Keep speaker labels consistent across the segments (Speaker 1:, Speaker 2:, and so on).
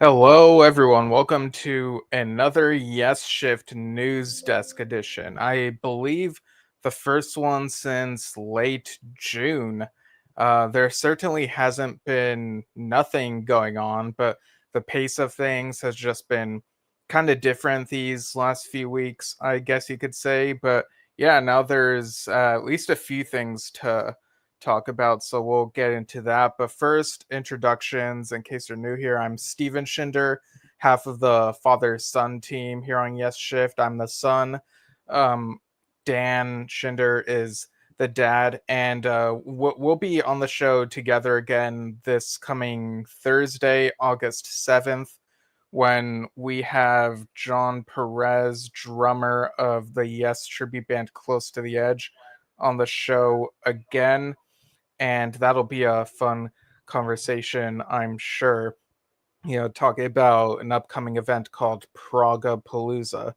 Speaker 1: Hello, everyone. Welcome to another Yesshift News Desk Edition. I believe the first one since late June. There certainly hasn't been nothing going on, but the pace of things has just been kind of different these last few weeks, I guess you could say. But yeah, now there's at least a few things to talk about, so we'll get into that. But first, introductions. In case you're new here, I'm Steven Schinder, half of the father-son team here on Yes Shift. I'm the son. Um, Dan Schinder is the dad, and we'll be on the show together again this coming Thursday, August 7th, when we have John Perez, drummer of the Yes tribute band Close to the Edge, on the show again, and that'll be a fun conversation, I'm sure. Talking about an upcoming event called Praga Palooza.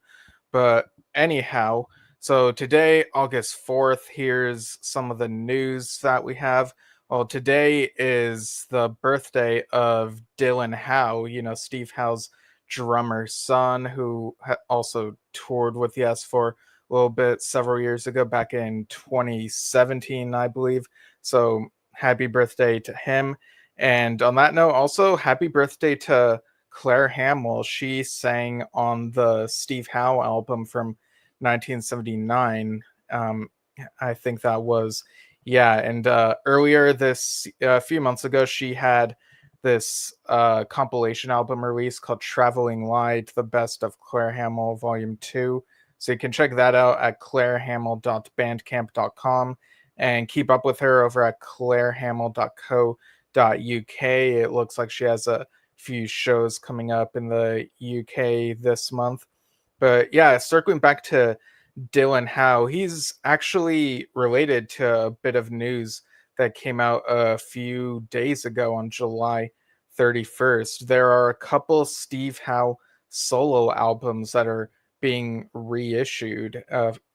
Speaker 1: But anyhow, so today, August 4th, here's some of the news that we have. Well, today is the birthday of Dylan Howe, Steve Howe's drummer's son, who also toured with Yes for a little bit several years ago, back in 2017, I believe. So happy birthday to him. And on that note, also happy birthday to Claire Hamill. She sang on the Steve Howe album from 1979. I think that was, yeah. And earlier this, a few months ago, she had this compilation album release called Traveling Light, The Best of Claire Hamill, Volume 2. So you can check that out at clairehamill.bandcamp.com and keep up with her over at clairehamill.co.uk. It looks like she has a few shows coming up in the UK this month. But yeah, circling back to Dylan Howe, he's actually related to a bit of news that came out a few days ago on July 31st. There are a couple Steve Howe solo albums that are being reissued,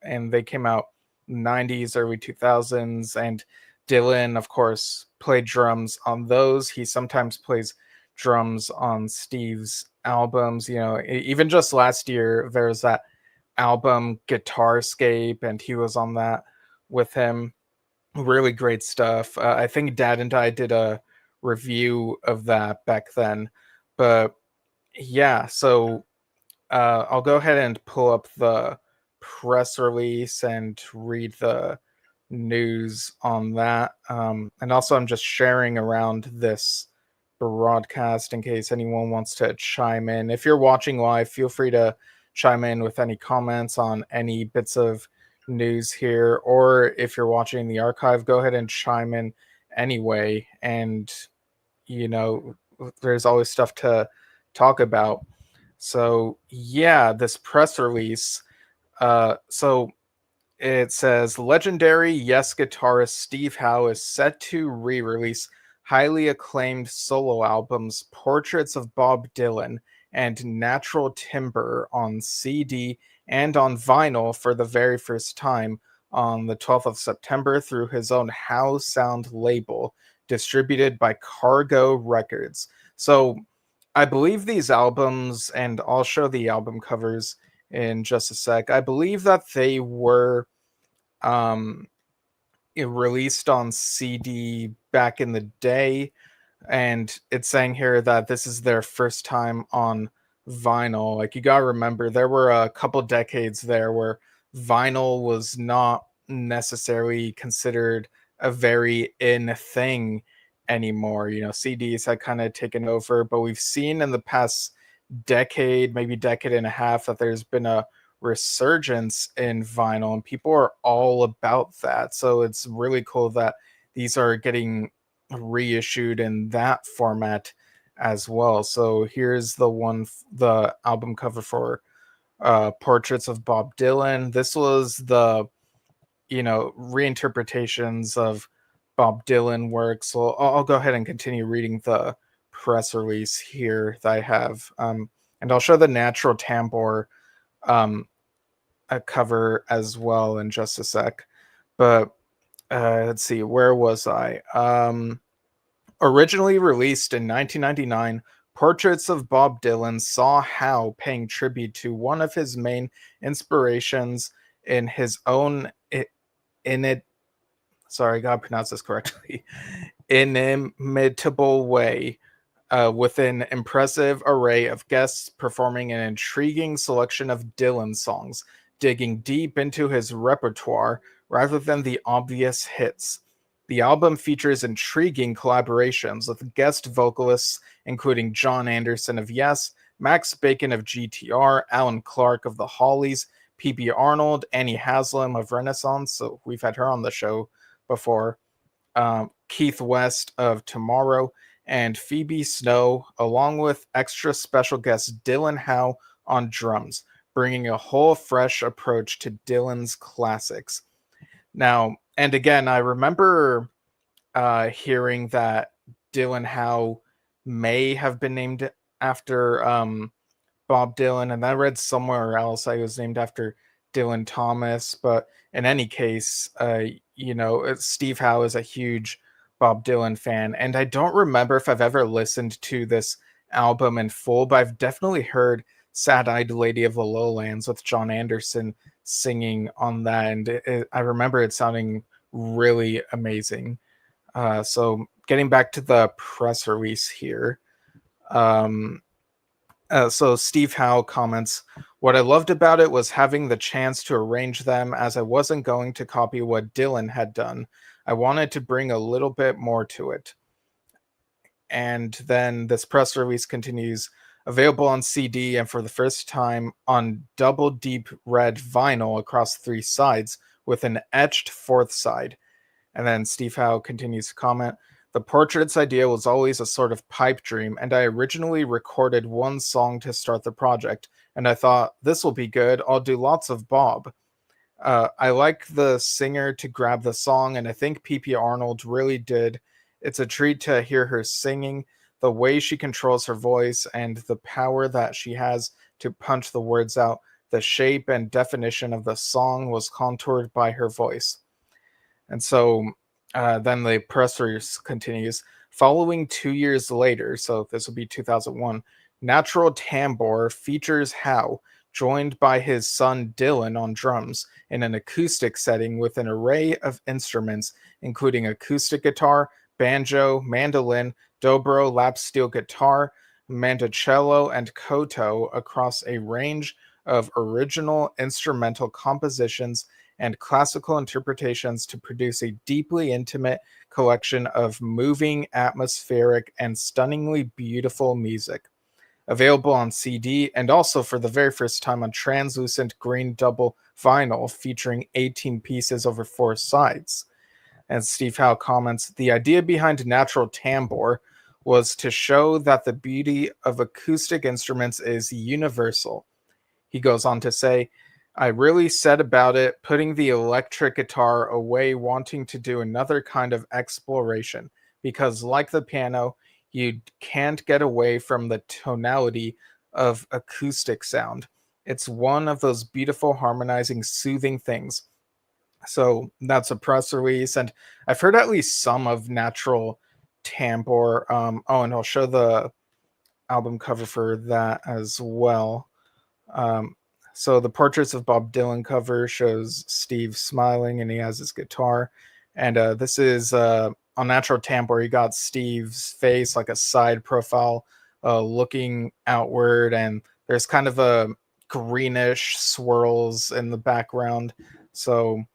Speaker 1: and they came out 90s, early 2000s, and Dylan, of course, played drums on those. He sometimes plays drums on Steve's albums. Even just last year, there's that album Guitarscape, and he was on that with him. Really great stuff. I think Dad and I did a review of that back then. But yeah, so I'll go ahead and pull up the press release and read the news on that. And also, I'm just sharing around this broadcast in case anyone wants to chime in. If you're watching live, feel free to chime in with any comments on any bits of news here. Or if you're watching the archive, go ahead and chime in anyway. And, you know, there's always stuff to talk about. So, yeah, this press release. So it says legendary Yes guitarist Steve Howe is set to re-release highly acclaimed solo albums Portraits of Bob Dylan and Natural Timbre on CD and on vinyl for the very first time on the 12th of September through his own Howe Sound label, distributed by Cargo Records. So I believe these albums, and I'll show the album covers in just a sec. I believe that they were um released on CD back in the day, and it's saying here that this is their first time on vinyl. Like, you gotta remember, there were a couple decades there where vinyl was not necessarily considered a very in thing anymore. CDs had kind of taken over, but we've seen in the past decade, maybe decade and a half, that there's been a resurgence in vinyl, and people are all about that. So it's really cool that these are getting reissued in that format as well. So here's the album cover for Portraits of Bob Dylan. This was the reinterpretations of Bob Dylan works. So I'll go ahead and continue reading the press release here that I have, and I'll show the Natural Timbre a cover as well in just a sec. But let's see, where was I? Originally released in 1999, Portraits of Bob Dylan saw Howe paying tribute to one of his main inspirations in his own in it. Sorry, I gotta pronounce this correctly. Inimitable way, with an impressive array of guests performing an intriguing selection of Dylan songs, digging deep into his repertoire rather than the obvious hits. The album features intriguing collaborations with guest vocalists including John Anderson of Yes, Max Bacon of GTR, Alan Clark of the Hollies, P.B. Arnold, Annie Haslam of Renaissance, so we've had her on the show before, Keith West of Tomorrow, and Phoebe Snow, along with extra special guest Dylan Howe on drums, bringing a whole fresh approach to Dylan's classics. Now, and again, I remember hearing that Dylan Howe may have been named after Bob Dylan, and I read somewhere else I was named after Dylan Thomas. But in any case, Steve Howe is a huge Bob Dylan fan, and I don't remember if I've ever listened to this album in full, but I've definitely heard "Sad-Eyed Lady of the Lowlands" with John Anderson singing on that, and I remember it sounding really amazing. So getting back to the press release here. Um, so Steve Howe comments, "What I loved about it was having the chance to arrange them, as I wasn't going to copy what Dylan had done. I wanted to bring a little bit more to it." And then this press release continues, "Available on CD and for the first time on double deep red vinyl across 3 sides with an etched fourth side." And then Steve Howe continues to comment, "The portraits idea was always a sort of pipe dream, and I originally recorded one song to start the project, and I thought, this will be good, I'll do lots of Bob. I like the singer to grab the song, and I think P.P. Arnold really did. It's a treat to hear her singing, the way she controls her voice, and the power that she has to punch the words out. The shape and definition of the song was contoured by her voice." And so then the press release continues. "Following 2 years later, so this will be 2001, Natural Tambour features Howe, joined by his son Dylan on drums, in an acoustic setting with an array of instruments, including acoustic guitar, banjo, mandolin, dobro, lap steel guitar, mandocello, and koto across a range of original instrumental compositions and classical interpretations to produce a deeply intimate collection of moving, atmospheric, and stunningly beautiful music. Available on CD and also for the very first time on translucent green double vinyl featuring 18 pieces over 4 sides." And Steve Howe comments, "The idea behind Natural Tambour was to show that the beauty of acoustic instruments is universal." He goes on to say, "I really said about it, putting the electric guitar away, wanting to do another kind of exploration, because like the piano, you can't get away from the tonality of acoustic sound. It's one of those beautiful, harmonizing, soothing things." So that's a press release, and I've heard at least some of Natural Tambour. And I'll show the album cover for that as well. Um, so the Portraits of Bob Dylan cover shows Steve smiling and he has his guitar. And this is on Natural Tambour, you got Steve's face like a side profile looking outward, and there's kind of a greenish swirls in the background. So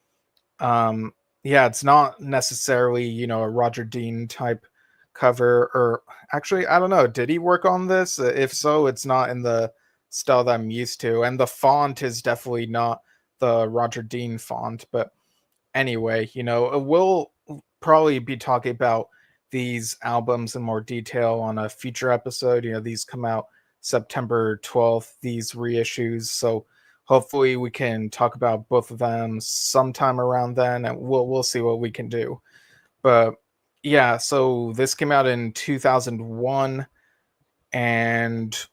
Speaker 1: yeah, it's not necessarily, a Roger Dean type cover, or actually, I don't know, did he work on this? If so, it's not in the style that I'm used to, and the font is definitely not the Roger Dean font. But anyway, we'll probably be talking about these albums in more detail on a future episode. These come out September 12th, these reissues. So hopefully we can talk about both of them sometime around then, and we'll see what we can do. But yeah, so this came out in 2001, and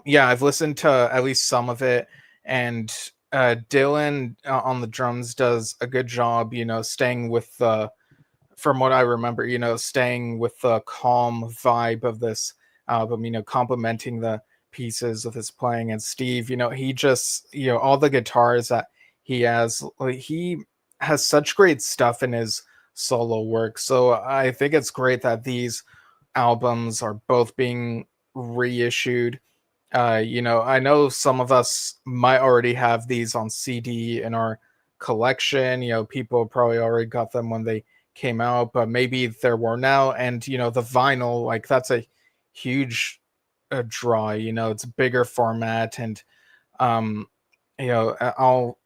Speaker 1: yeah, I've listened to at least some of it, and Dylan on the drums does a good job, staying with the, from what I remember, staying with the calm vibe of this album, complementing the pieces of his playing. And Steve, he just, all the guitars that he has, like, he has such great stuff in his solo work. So I think it's great that these albums are both being reissued. I know some of us might already have these on CD in our collection. People probably already got them when they came out, but maybe there were now. And the vinyl, like, that's a huge draw. It's a bigger format, and um, I'll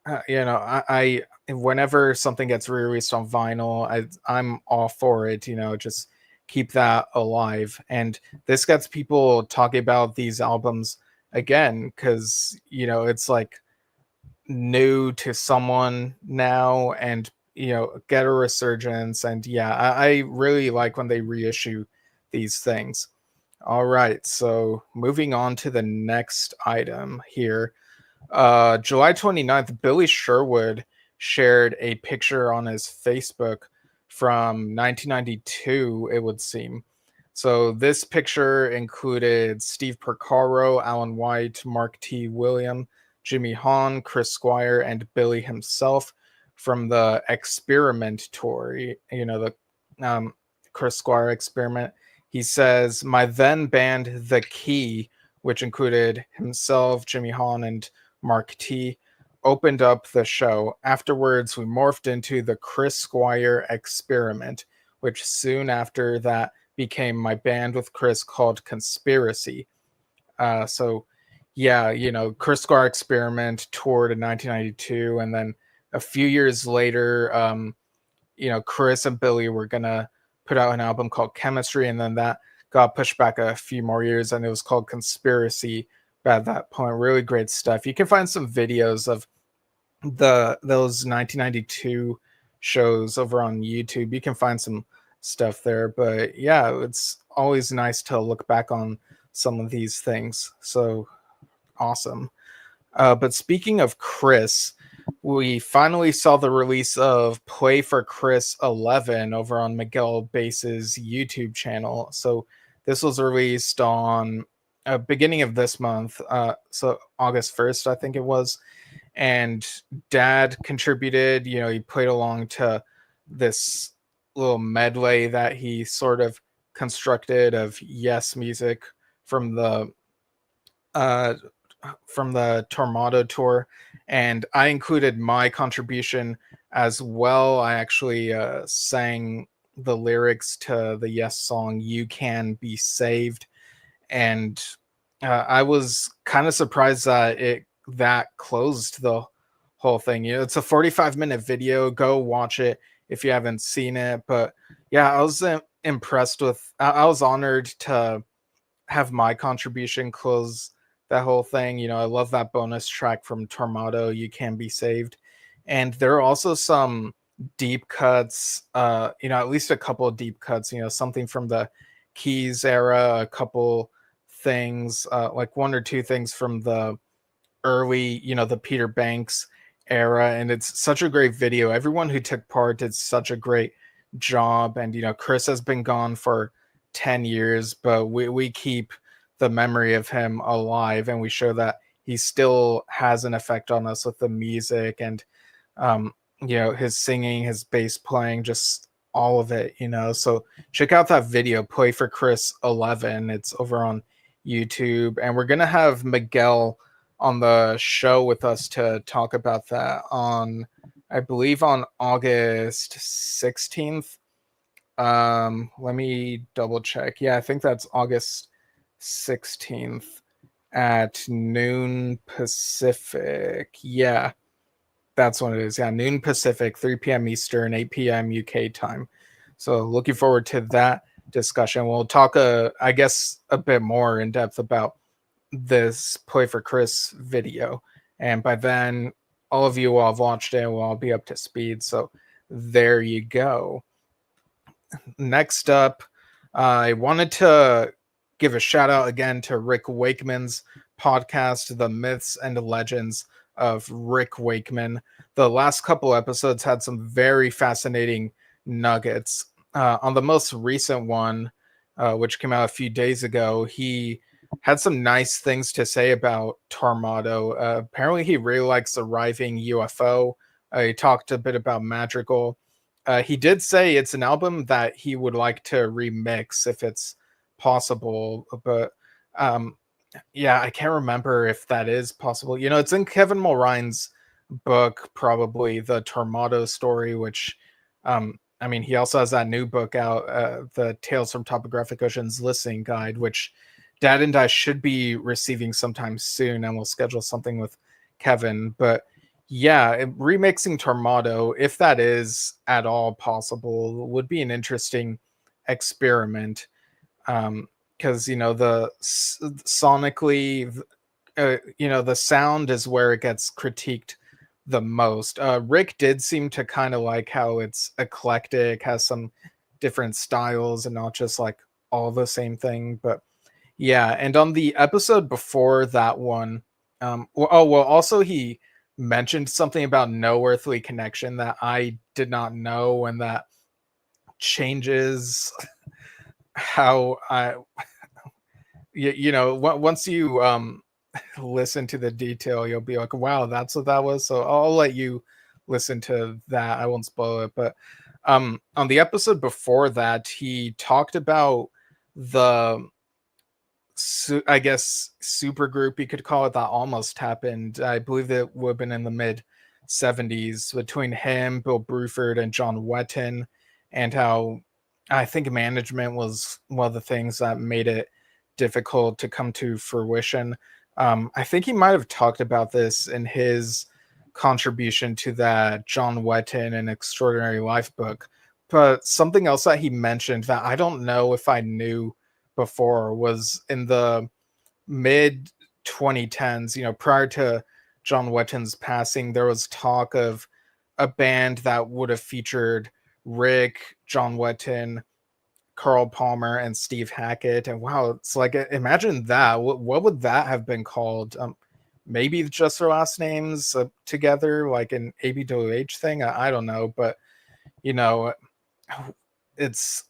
Speaker 1: I whenever something gets re-released on vinyl, I'm all for it. Just keep that alive. And this gets people talking about these albums again, because it's like new to someone now, and get a resurgence. And yeah, I really like when they reissue these things. All right, so moving on to the next item here. July 29th, Billy Sherwood shared a picture on his Facebook from 1992, it would seem. So this picture included Steve Porcaro, Alan White, Mark T. William, Jimmy Hahn, Chris Squire, and Billy himself from the Experiment tour. The Chris Squire Experiment. He says, "My then band, The Key," which included himself, Jimmy Hahn, and Mark T, opened up the show. Afterwards, we morphed into the Chris Squire Experiment, which soon after that became my band with Chris called Conspiracy. So, yeah, Chris Squire Experiment toured in 1992, and then a few years later, Chris and Billy were gonna put out an album called Chemistry, and then that got pushed back a few more years, and it was called Conspiracy at that point. Really great stuff. You can find some videos of those 1992 shows over on YouTube. You can find some stuff there. But yeah, it's always nice to look back on some of these things. So awesome. But speaking of Chris, we finally saw the release of Play for Chris 11 over on Miguel Bass's YouTube channel. So this was released on beginning of this month, so August 1st, I think it was. And Dad contributed. He played along to this little medley that he sort of constructed of Yes music from the Tormado tour, and I included my contribution as well. I actually sang the lyrics to the Yes song "You Can Be Saved," and I was kind of surprised that closed the whole thing. It's a 45-minute video. Go watch it if you haven't seen it. But yeah, I was impressed with. I was honored to have my contribution close that whole thing. I love that bonus track from Tormado, "You Can Be Saved," and there are also some deep cuts. At least a couple of deep cuts. Something from the Keys era, a couple things, like one or two things from the early, the Peter Banks era, and it's such a great video. Everyone who took part did such a great job, and Chris has been gone for 10 years, but we keep the memory of him alive, and we show that he still has an effect on us with the music and his singing, his bass playing, just all of it. So check out that video, Play for Chris 11. It's over on YouTube, and we're gonna have Miguel on the show with us to talk about that on, I believe, on August 16th. Let me double check. Yeah, I think that's August 16th at noon Pacific. Yeah, that's what it is. Yeah, noon Pacific, 3 p.m. Eastern, 8 p.m. UK time. So looking forward to that discussion. We'll talk, I guess, a bit more in depth about this Play for Chris video. And by then, all of you will have watched it, will all be up to speed. So there you go. Next up, I wanted to give a shout out again to Rick Wakeman's podcast, The Myths and Legends of Rick Wakeman. The last couple episodes had some very fascinating nuggets. On the most recent one, which came out a few days ago, he had some nice things to say about Tormato. Apparently, he really likes Arriving UFO. He talked a bit about Madrigal. He did say it's an album that he would like to remix if it's possible, but um, yeah, I can't remember if that is possible. It's in Kevin Mulrine's book, probably the Tormato story, which, I mean, he also has that new book out, the Tales from Topographic Ocean's Listening Guide, which Dad and I should be receiving sometime soon, and we'll schedule something with Kevin. But yeah, remixing Tormato, if that is at all possible, would be an interesting experiment. Because sonically, the sound is where it gets critiqued the most. Rick did seem to kind of like how it's eclectic, has some different styles and not just like all the same thing. But yeah, and on the episode before that one, also he mentioned something about no earthly connection that I did not know, and that changes how I, once you listen to the detail, you'll be like, wow, that's what that was. So I'll let you listen to that. I won't spoil it. But on the episode before that, he talked about the I guess super group, you could call it, that almost happened. I believe that would have been in the mid 70s between him, Bill Bruford, and John Wetton, and how I think management was one of the things that made it difficult to come to fruition. I think he might have talked about this in his contribution to that John Wetton and Extraordinary Life book. But something else that he mentioned that I don't know if I knew before was in the mid 2010s, prior to John Wetton's passing, there was talk of a band that would have featured Rick, John Wetton, Carl Palmer, and Steve Hackett. And wow, it's like, imagine that. What would that have been called? Maybe just their last names together, like an ABWH thing. I don't know, but you know, it's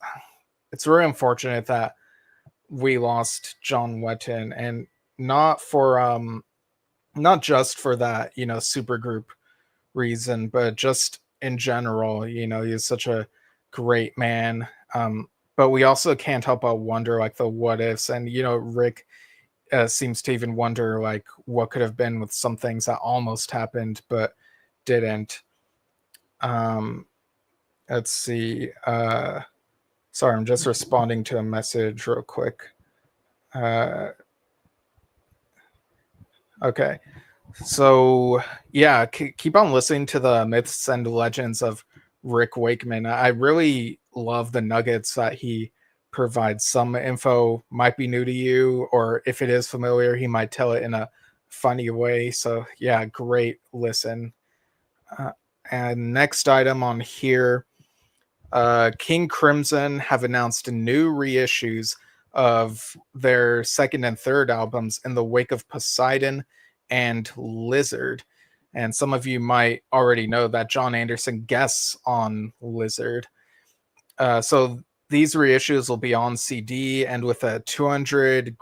Speaker 1: really unfortunate that we lost John Wetton, and not just for that, super group reason, but just in general. He's such a great man. But we also can't help but wonder, like, the what ifs, and Rick seems to even wonder, like, what could have been with some things that almost happened but didn't. Let's see. Sorry, I'm just responding to a message real quick. Okay. So, yeah, keep on listening to the myths and legends of Rick Wakeman. I really love the nuggets that he provides. Some info might be new to you, or if it is familiar, he might tell it in a funny way. So, yeah, great listen. And next item on here, King Crimson have announced new reissues of their second and third albums in the wake of Poseidon and Lizard. And some of you might already know that John Anderson guests on Lizard. So these reissues will be on CD and with a 200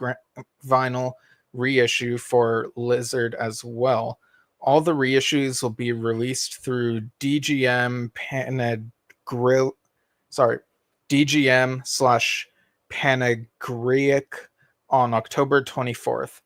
Speaker 1: vinyl reissue for Lizard as well. All the reissues will be released through DGM/Panagric on October 24th.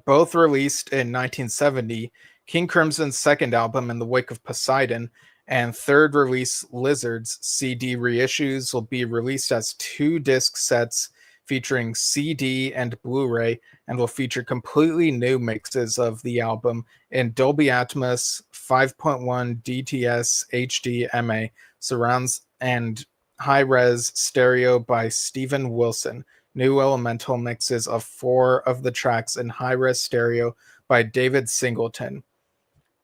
Speaker 1: Both released in 1970, King Crimson's second album In the Wake of Poseidon and third release Lizard's CD reissues will be released as 2-disc sets featuring CD and Blu-ray, and will feature completely new mixes of the album in Dolby Atmos, 5.1 DTS HD MA surrounds, and high-res stereo by Steven Wilson. New elemental mixes of 4 of the tracks in high-res stereo by David Singleton.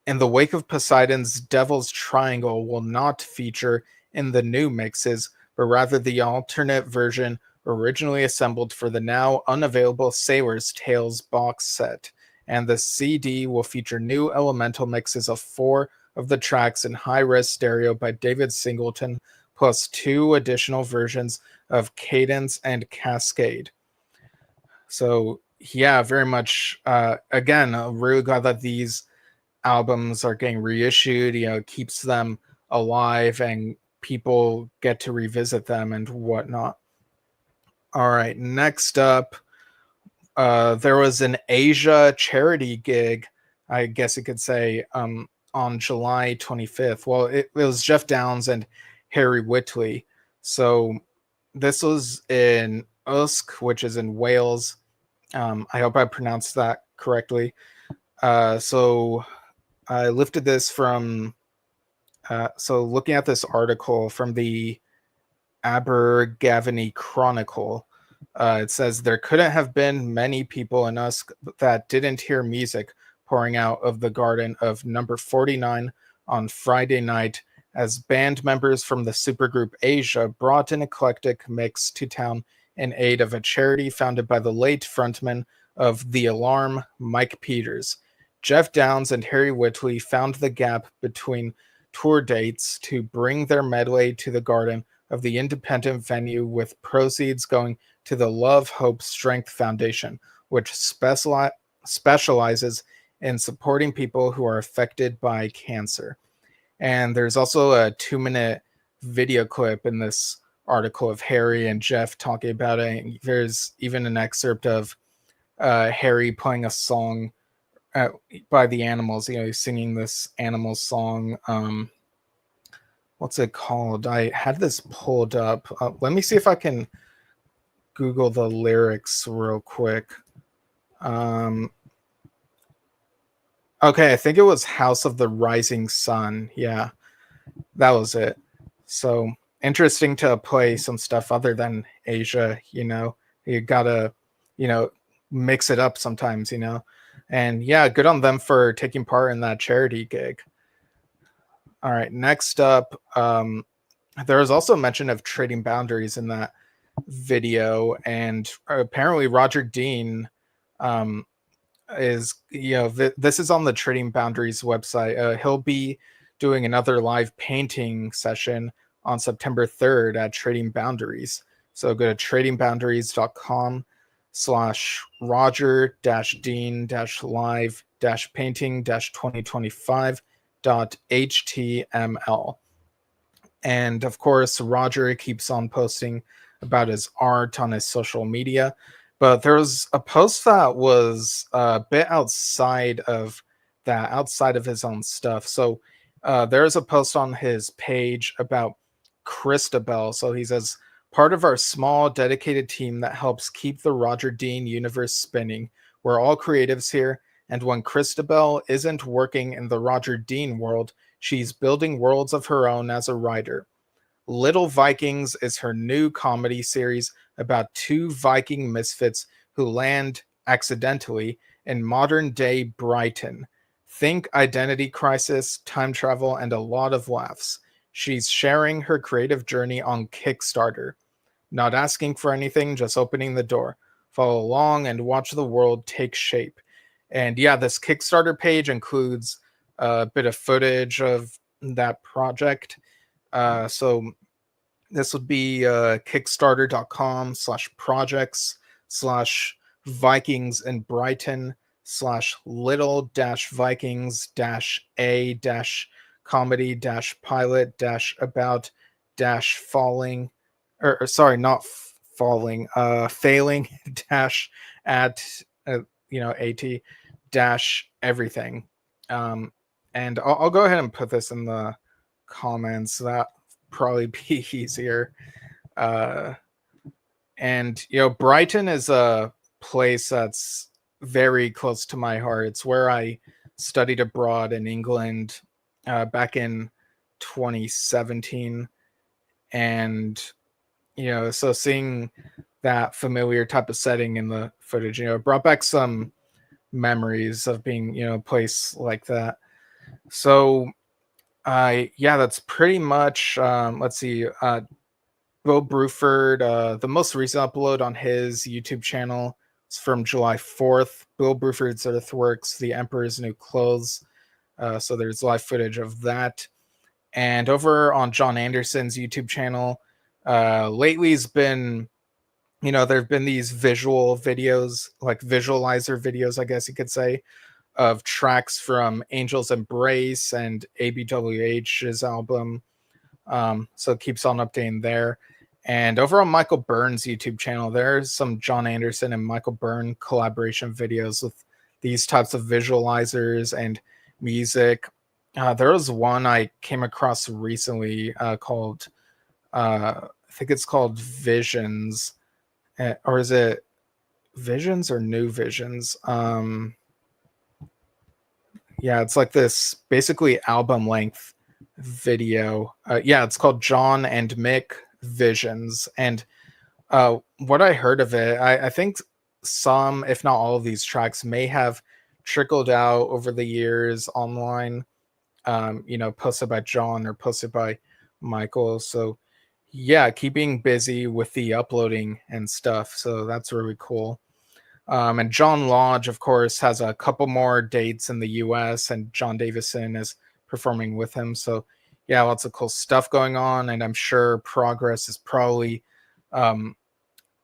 Speaker 1: In the wake of Poseidon's Devil's Triangle will not feature in the new mixes, but rather the alternate version originally assembled for the now unavailable Sailor's Tales box set. And the CD will feature new elemental mixes of 4 of the tracks in high-res stereo by David Singleton, plus 2 additional versions of Cadence and Cascade. So yeah, very much. Again, really glad that these albums are getting reissued. It keeps them alive and people get to revisit them and whatnot. All right, next up, there was an Asia charity gig, I guess you could say, on July 25th. Well, it was Jeff Downs and Harry Whitley. So this was in Usk, which is in Wales. I hope I pronounced that correctly. So I lifted this from, so looking at this article from the Abergavenny Chronicle, it says there couldn't have been many people in Usk that didn't hear music pouring out of the garden of number 49 on Friday night as band members from the supergroup Asia brought an eclectic mix to town in aid of a charity founded by the late frontman of The Alarm, Mike Peters. Jeff Downs and Harry Whitley found the gap between tour dates to bring their medley to the garden of the independent venue, with proceeds going to the Love, Hope, Strength Foundation, which specializes in supporting people who are affected by cancer. And there's also a 2-minute video clip in this article of Harry and Jeff talking about it. There's even an excerpt of Harry playing a song by the Animals. He's singing this Animals song. What's it called? I had this pulled up. Let me see if I can Google the lyrics real quick. Okay, I think it was House of the Rising Sun. Yeah, that was it. So interesting to play some stuff other than Asia. You gotta, mix it up sometimes. And yeah, good on them for taking part in that charity gig. All right, next up, there was also mention of trading boundaries in that video, and apparently Roger Dean is, this is on the Trading Boundaries website. He'll be doing another live painting session on September 3rd at Trading Boundaries. So go to tradingboundaries.com/roger-dean-live-painting-2025.html. And of course, Roger keeps on posting about his art on his social media. But there was a post that was a bit outside of that, outside of his own stuff. So there's a post on his page about Christabel. So he says, part of our small, dedicated team that helps keep the Roger Dean universe spinning. We're all creatives here. And when Christabel isn't working in the Roger Dean world, she's building worlds of her own as a writer. Little Vikings is her new comedy series about 2 Viking misfits who land accidentally in modern-day Brighton. Think identity crisis, time travel, and a lot of laughs. She's sharing her creative journey on Kickstarter. Not asking for anything, just opening the door. Follow along and watch the world take shape. And yeah, this Kickstarter page includes a bit of footage of that project. So this would be kickstarter.com/projects/Vikings in Brighton/little-vikings-a-comedy-pilot-about-falling, or sorry, not falling, failing dash at at-everything. And I'll go ahead and put this in the comments. That probably be easier. And Brighton is a place that's very close to my heart. It's where I studied abroad in England back in 2017. And so seeing that familiar type of setting in the footage, brought back some memories of being a place like that. So yeah, that's pretty much, let's see, Bill Bruford, the most recent upload on his YouTube channel is from July 4th. Bill Bruford's Earthworks, The Emperor's New Clothes. So there's live footage of that. And over on John Anderson's YouTube channel, lately's been, there have been these visual videos, like visualizer videos, I guess you could say, of tracks from Angel's Embrace and ABWH's album. So it keeps on updating there. And over on Michael Byrne's YouTube channel, there's some John Anderson and Michael Byrne collaboration videos with these types of visualizers and music. There was one I came across recently called, I think it's called Visions, or is it Visions or New Visions? Yeah, it's like this basically album length video. Yeah, it's called John and Mick Visions. And what I heard of it, I think some, if not all of these tracks may have trickled out over the years online, posted by John or posted by Michael. So yeah, keeping busy with the uploading and stuff. So that's really cool. And John Lodge, of course, has a couple more dates in the US, and John Davison is performing with him. So, yeah, lots of cool stuff going on. And I'm sure progress is probably, um,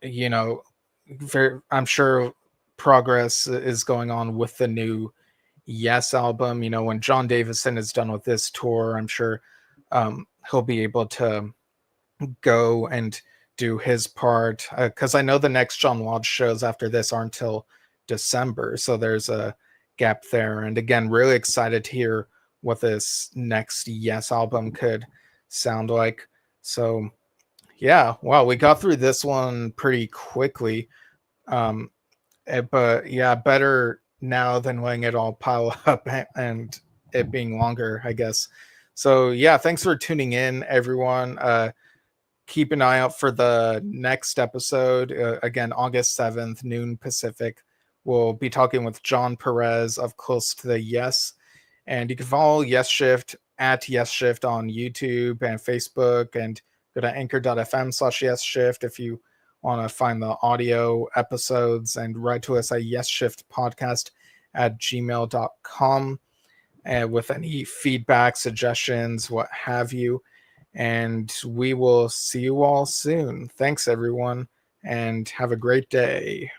Speaker 1: you know, I'm sure progress is going on with the new Yes album. When John Davison is done with this tour, I'm sure he'll be able to go and do his part, because I know the next John Lodge shows after this aren't until December, so there's a gap there. And again, really excited to hear what this next Yes album could sound like. So yeah, wow, we got through this one pretty quickly. um but yeah, better now than letting it all pile up and it being longer, I guess. So yeah, thanks for tuning in, everyone. Keep an eye out for the next episode. Again, August 7th, noon Pacific. We'll be talking with John Perez of Close to the Yes. And you can follow Yesshift at Yesshift on YouTube and Facebook, and go to anchor.fm/Yesshift if you want to find the audio episodes, and write to us at yesshiftpodcast@gmail.com and with any feedback, suggestions, what have you. And we will see you all soon. Thanks, everyone, and have a great day.